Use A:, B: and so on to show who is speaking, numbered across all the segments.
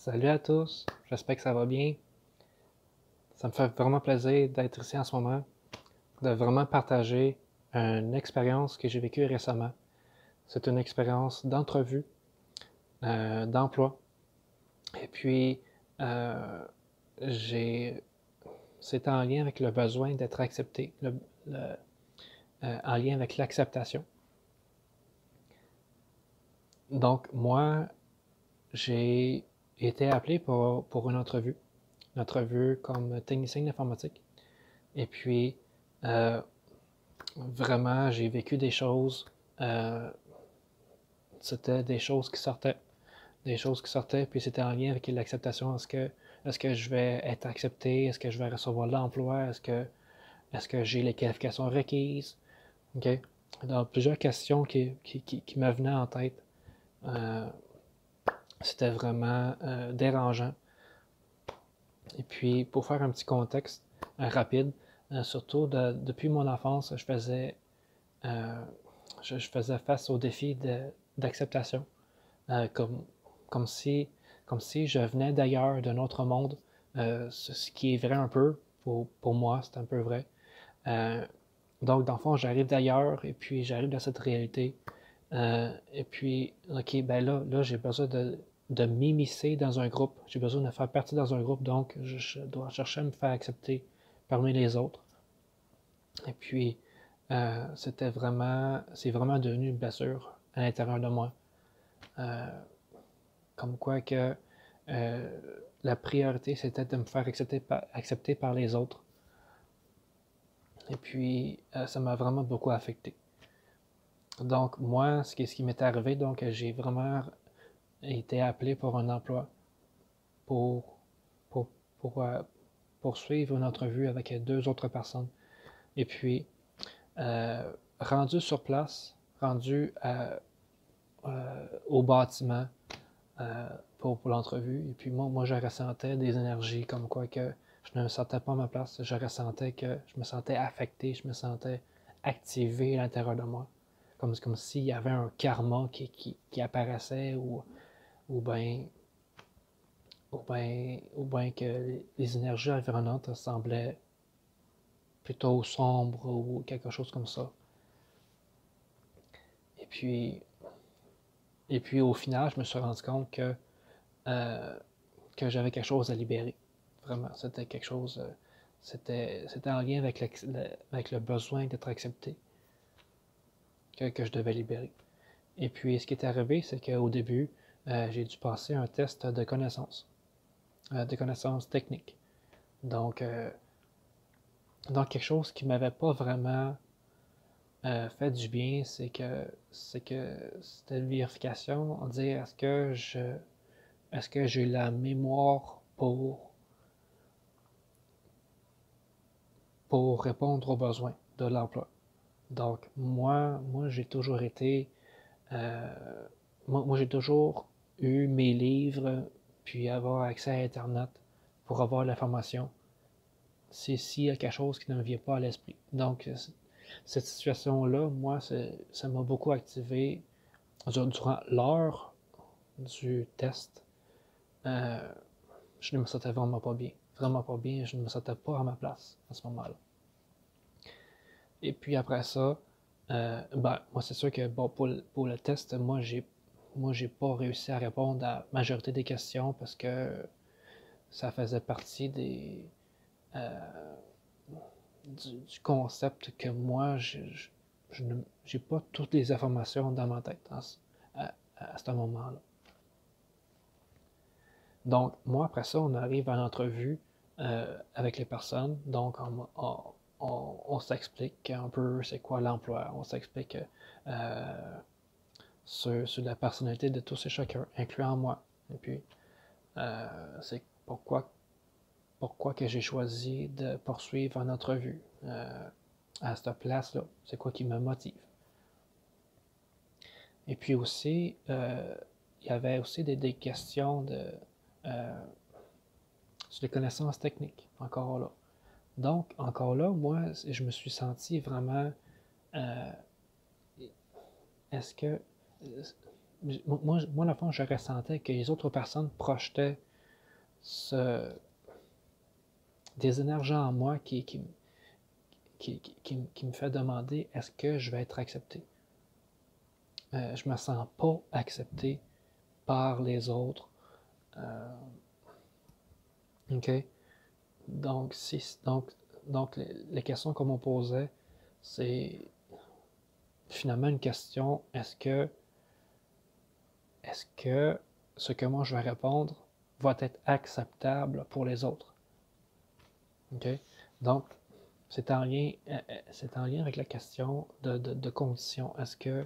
A: Salut à tous, j'espère que ça va bien. Ça me fait vraiment plaisir d'être ici en ce moment, de vraiment partager une expérience que j'ai vécue récemment. C'est une expérience d'entrevue, d'emploi. Et puis, euh, j'ai, c'est en lien avec le besoin d'être accepté, en lien avec l'acceptation. Donc, moi, j'ai été appelé pour une entrevue comme technicien d'informatique. Et puis, euh, vraiment, j'ai vécu des choses. euh, C'était des choses qui sortaient, puis c'était en lien avec l'acceptation. Est-ce que je vais être accepté? Est-ce que je vais recevoir l'emploi? Est-ce que j'ai les qualifications requises? OK? Donc, plusieurs questions qui me venaient en tête. Euh, C'était vraiment dérangeant. Et puis, pour faire un petit contexte rapide, surtout depuis mon enfance, euh, je faisais face au défi d'acceptation, euh, comme, comme, si, comme si je venais d'ailleurs, d'un autre monde, ce qui est vrai un peu, pour moi, c'est un peu vrai. Euh, donc, dans le fond, j'arrive d'ailleurs, et puis j'arrive dans cette réalité. Et puis, OK, ben là j'ai besoin de m'immiscer dans un groupe. J'ai besoin de faire partie dans un groupe, donc je dois chercher à me faire accepter parmi les autres. Et puis, c'est vraiment devenu une blessure à l'intérieur de moi. Euh, Comme quoi que euh, la priorité, c'était de me faire accepter par les autres. Et puis, ça m'a vraiment beaucoup affecté. Donc, moi, ce qui m'est arrivé, donc, j'ai vraiment été appelé pour un emploi, pour, pour, pour poursuivre une entrevue avec deux autres personnes. Et puis, rendu sur place, au bâtiment, pour l'entrevue. Et puis moi, je ressentais des énergies comme quoi que je ne me sentais pas à ma place. Je ressentais que je me sentais affecté, je me sentais activé à l'intérieur de moi. Comme s'il y avait un karma qui apparaissait ou bien ou bien que les énergies environnantes semblaient plutôt sombres ou quelque chose comme ça. Et puis, et puis au final, je me suis rendu compte euh, que j'avais quelque chose à libérer. Vraiment, c'était quelque chose. C'était en lien avec le besoin d'être accepté que je devais libérer. Et puis, ce qui est arrivé, c'est qu'au début, j'ai dû passer un test de connaissances techniques. Donc, donc quelque chose qui ne m'avait pas vraiment fait du bien, c'est que c'était une vérification, on dit est-ce que j'ai la mémoire pour répondre aux besoins de l'emploi. Donc, moi j'ai toujours été. euh, moi j'ai toujours eu mes livres, puis avoir accès à Internet pour avoir l'information. C'est s'il y a quelque chose qui ne me vient pas à l'esprit. Donc, cette situation-là, moi, ça m'a beaucoup activé durant l'heure du test. euh, je ne me sentais vraiment pas bien. Vraiment pas bien. Je ne me sentais pas à ma place à ce moment-là. Et puis après ça, ben, moi, c'est sûr que bon, pour le test, moi, j'ai pas réussi à répondre à la majorité des questions parce que ça faisait partie euh, du concept que moi, je n'ai pas toutes les informations dans ma tête à ce moment-là. Donc, moi, après ça, on arrive à l'entrevue avec les personnes. Donc, on s'explique un peu c'est quoi l'emploi. On s'explique sur la personnalité de tous et chacun, incluant moi. Et puis, c'est pourquoi que j'ai choisi de poursuivre en entrevue à cette place-là. C'est quoi qui me motive. Et puis aussi, il y avait aussi des questions euh, sur les connaissances techniques, encore là. Donc, encore là, moi, je me suis senti vraiment. euh, Est-ce que. Moi, dans le fond, je ressentais que les autres personnes projetaient des énergies en moi qui me fait demander est-ce que je vais être accepté. Je me sens pas accepté par les autres. OK? Donc, les questions qu'on me posait, c'est finalement une question, est-ce que ce que moi je vais répondre va être acceptable pour les autres? OK? Donc, c'est en lien avec la question de conditions. Est-ce que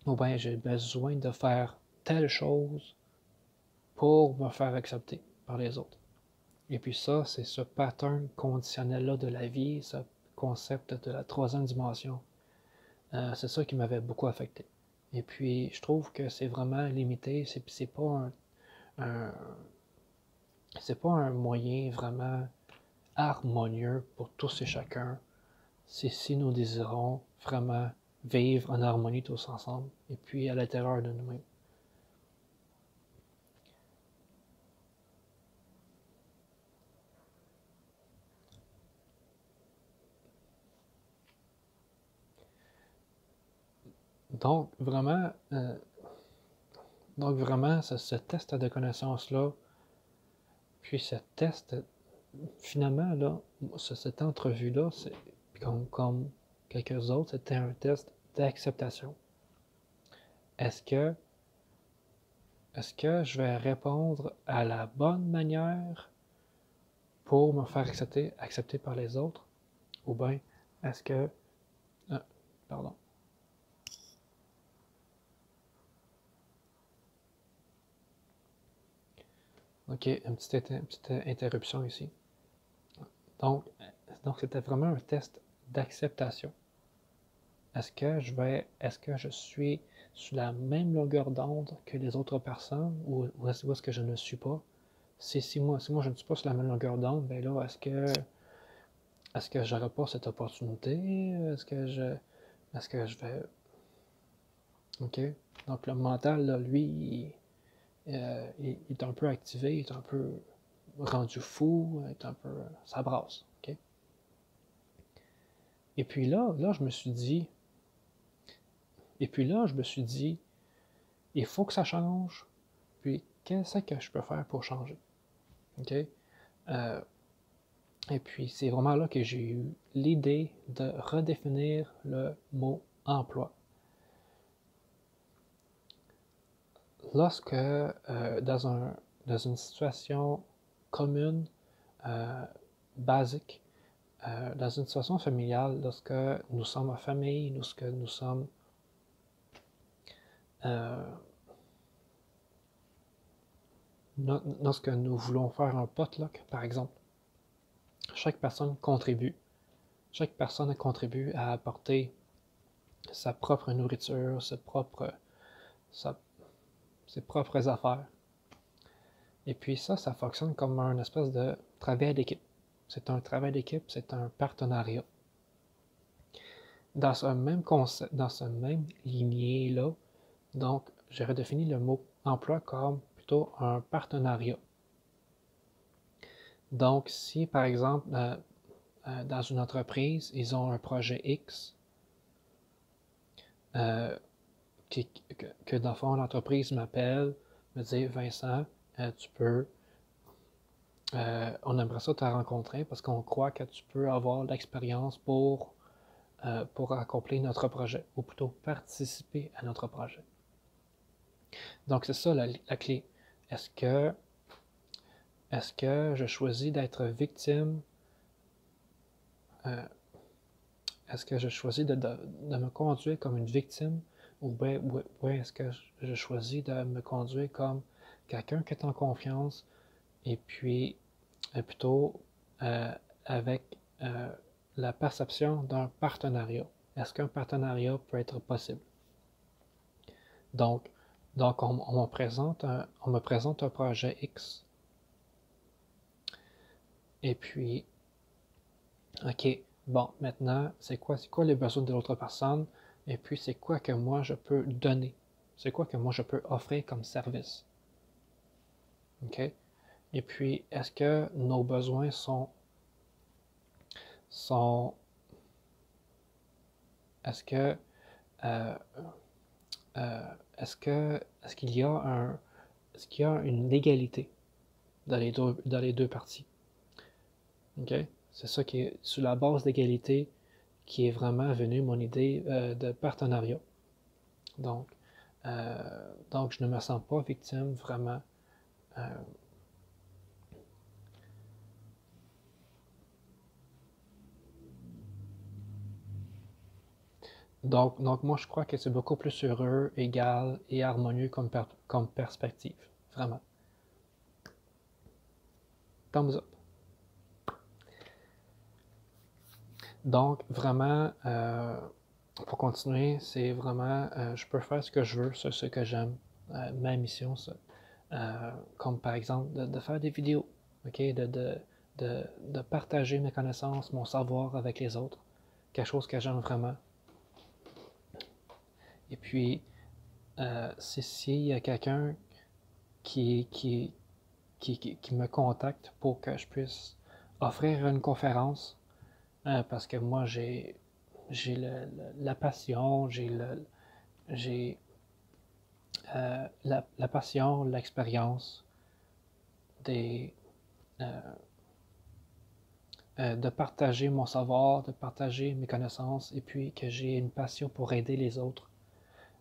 A: ou bien j'ai besoin de faire telle chose pour me faire accepter par les autres? Et puis ça, c'est ce pattern conditionnel-là de la vie, ce concept de la troisième dimension. C'est ça qui m'avait beaucoup affecté. Et puis, je trouve que c'est vraiment limité. C'est pas c'est pas un moyen vraiment harmonieux pour tous et chacun. Si nous désirons vraiment vivre en harmonie tous ensemble, et puis à l'intérieur de nous-mêmes. Donc, vraiment, ce test de connaissance-là, puis ce test, finalement, là, cette entrevue-là, c'est comme quelques autres, c'était un test d'acceptation. Est-ce que je vais répondre à la bonne manière pour me faire accepter par les autres? Ou bien, est-ce que... Ah, pardon. OK, une petite interruption ici. Donc, c'était vraiment un test d'acceptation. Est-ce que je suis sur la même longueur d'onde que les autres personnes ou est-ce que je ne suis pas? Si moi je ne suis pas sur la même longueur d'onde, ben là, est-ce que j'aurai pas cette opportunité? Est-ce que je vais... OK? Donc le mental, là, lui, il est un peu activé, il est un peu rendu fou, il est un peu... ça brasse. OK? Et puis là, je me suis dit, il faut que ça change. Puis, qu'est-ce que je peux faire pour changer? OK? Et puis, c'est vraiment là que j'ai eu l'idée de redéfinir le mot emploi. Lorsque, dans une situation commune, basique, dans une situation familiale, lorsque nous sommes en famille, lorsque nous sommes lorsque nous voulons faire un potluck, par exemple, chaque personne contribue. Chaque personne contribue à apporter sa propre nourriture, ses propres affaires. Et puis ça fonctionne comme un espèce de travail d'équipe. C'est un travail d'équipe, c'est un partenariat. Dans ce même concept, dans ce même lignée-là, donc, j'ai redéfini le mot emploi comme plutôt un partenariat. Donc, si par exemple, dans une entreprise, ils ont un projet X, que dans le fond, l'entreprise m'appelle, me dit Vincent, tu peux, on aimerait ça te rencontrer parce qu'on croit que tu peux avoir l'expérience pour accomplir notre projet, ou plutôt participer à notre projet. Donc, c'est ça la clé. Est-ce que je choisis d'être victime? Est-ce que je choisis de me conduire comme une victime? Ou bien est-ce que je choisis de me conduire comme quelqu'un qui est en confiance et puis plutôt avec la perception d'un partenariat? Est-ce qu'un partenariat peut être possible? Donc on me présente un projet X. Et puis, OK, bon, maintenant, c'est quoi les besoins de l'autre personne? Et puis, c'est quoi que moi je peux donner? C'est quoi que moi je peux offrir comme service? OK? Et puis, est-ce que nos besoins sont est-ce que, euh, est-ce qu'il y a est-ce qu'il y a une égalité dans les deux parties? OK? C'est ça qui est sur la base d'égalité qui est vraiment venue mon idée de partenariat. Donc, donc, je ne me sens pas victime vraiment. Euh, donc, moi, je crois que c'est beaucoup plus heureux, égal et harmonieux comme perspective. Vraiment. Thumbs up. Donc, vraiment, pour continuer, c'est vraiment, je peux faire ce que je veux, ce que j'aime, ma mission, ça. Comme par exemple de faire des vidéos, ok, de partager mes connaissances, mon savoir avec les autres, quelque chose que j'aime vraiment. Et puis, s'il y a quelqu'un qui, qui, qui me contacte pour que je puisse offrir une conférence, parce que moi j'ai la passion, j'ai la passion, l'expérience des, euh, de partager mon savoir, de partager mes connaissances, et puis que j'ai une passion pour aider les autres,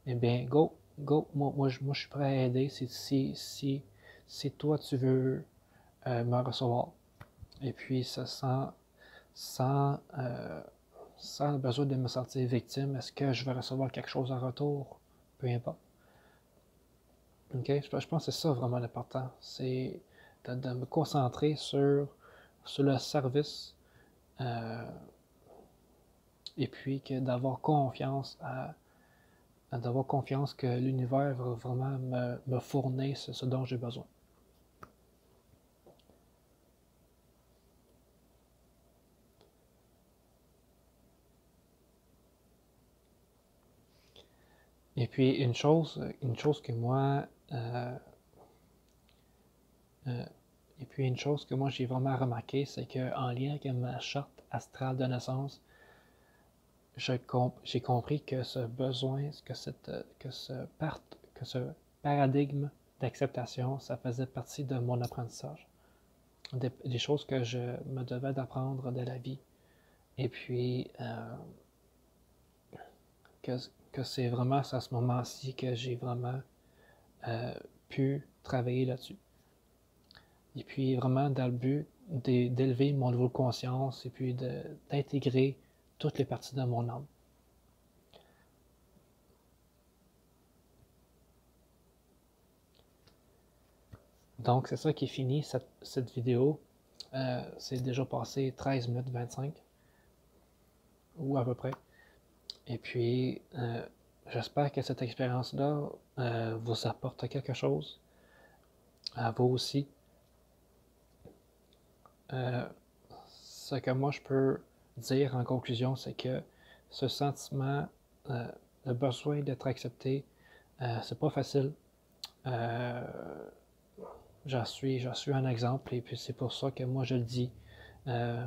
A: eh bien, go, moi je suis prêt à aider si toi tu veux me recevoir. Et puis, ça sans, sans besoin de me sentir victime, est-ce que je vais recevoir quelque chose en retour? Peu importe. OK? Je pense que c'est ça vraiment l'important. C'est de me concentrer sur le service euh, et puis que d'avoir confiance que l'univers va vraiment me fournir ce dont j'ai besoin. Et puis une chose que moi, euh, et puis une chose que moi j'ai vraiment remarqué, c'est qu'en lien avec ma charte astrale de naissance, j'ai compris que ce besoin, que ce paradigme d'acceptation, ça faisait partie de mon apprentissage. Des choses que je me devais d'apprendre de la vie. Et puis, que, que c'est vraiment à ce moment-ci que j'ai vraiment euh, pu travailler là-dessus. Et puis, vraiment, dans le but d'élever mon niveau de conscience et puis d'intégrer toutes les parties de mon âme. Donc, c'est ça qui finit cette vidéo. C'est déjà passé 13 minutes 25, ou à peu près. Et puis, j'espère que cette expérience-là vous apporte quelque chose, à vous aussi. Euh, Ce que moi je peux dire en conclusion, c'est que ce sentiment, euh, le besoin d'être accepté, c'est pas facile. Euh, j'en suis un exemple et puis c'est pour ça que moi je le dis. Euh,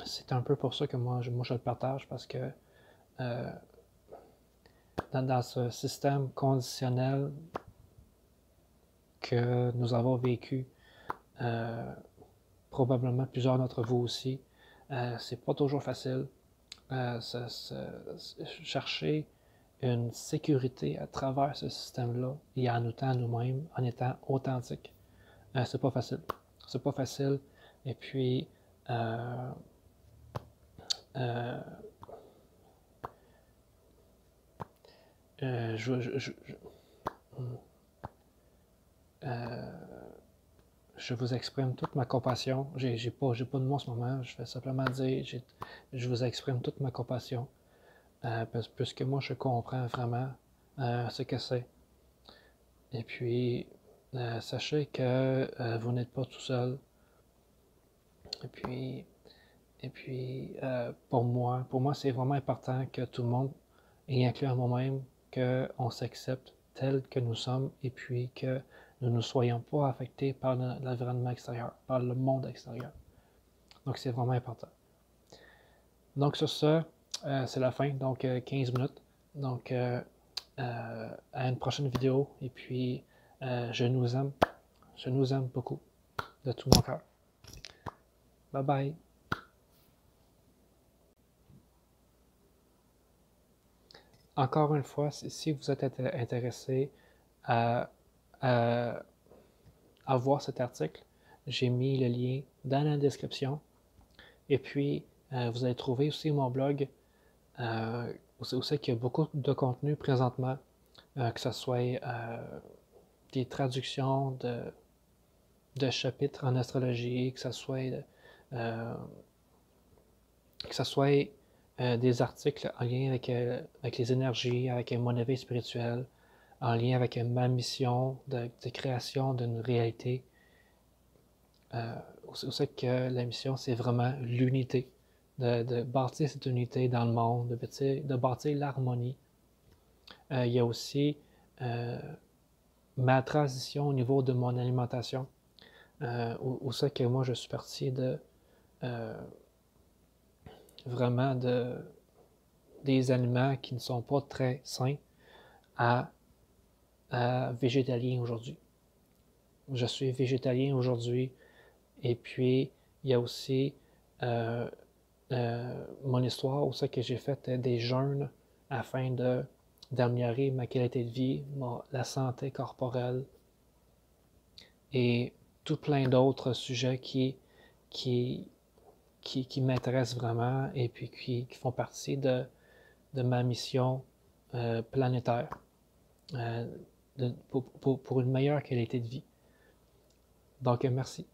A: c'est un peu pour ça que moi je le partage parce que euh, dans ce système conditionnel que nous avons vécu, euh, probablement plusieurs d'entre vous aussi, c'est pas toujours facile. Chercher une sécurité à travers ce système-là et en étant nous-mêmes, en étant authentique. C'est pas facile. C'est pas facile. Et puis, euh, euh, euh, euh, je vous exprime toute ma compassion. J'ai pas de mots en ce moment. Je vais simplement dire, je vous exprime toute ma compassion. Puisque moi, je comprends vraiment ce que c'est. Et puis, sachez que vous n'êtes pas tout seul. Et puis, pour moi, c'est vraiment important que tout le monde, et inclus à moi-même, qu'on s'accepte tel que nous sommes et puis que nous ne soyons pas affectés par l'environnement extérieur, par le monde extérieur. Donc, c'est vraiment important. Donc, sur ça, c'est la fin, donc 15 minutes. Donc, à une prochaine vidéo, et puis je nous aime beaucoup, de tout mon cœur. Bye bye! Encore une fois, si vous êtes intéressé à voir cet article, j'ai mis le lien dans la description. Et puis, vous allez trouver aussi mon blog, où c'est qu'il y a beaucoup de contenu présentement, que ce soit des traductions de chapitres en astrologie, que ce soit des articles en lien avec les énergies, avec mon éveil spirituel, en lien avec ma mission de création d'une réalité. C'est que la mission, c'est vraiment l'unité, de bâtir cette unité dans le monde, de bâtir l'harmonie. Il y a aussi ma transition au niveau de mon alimentation, où c'est que moi je suis parti de vraiment des aliments qui ne sont pas très sains à végétalien aujourd'hui. Je suis végétalien aujourd'hui, et puis il y a aussi mon histoire où c'est que j'ai fait des jeûnes afin d'améliorer ma qualité de vie, la santé corporelle et tout plein d'autres sujets qui m'intéressent vraiment et puis qui font partie de ma mission planétaire pour une meilleure qualité de vie. Donc, merci.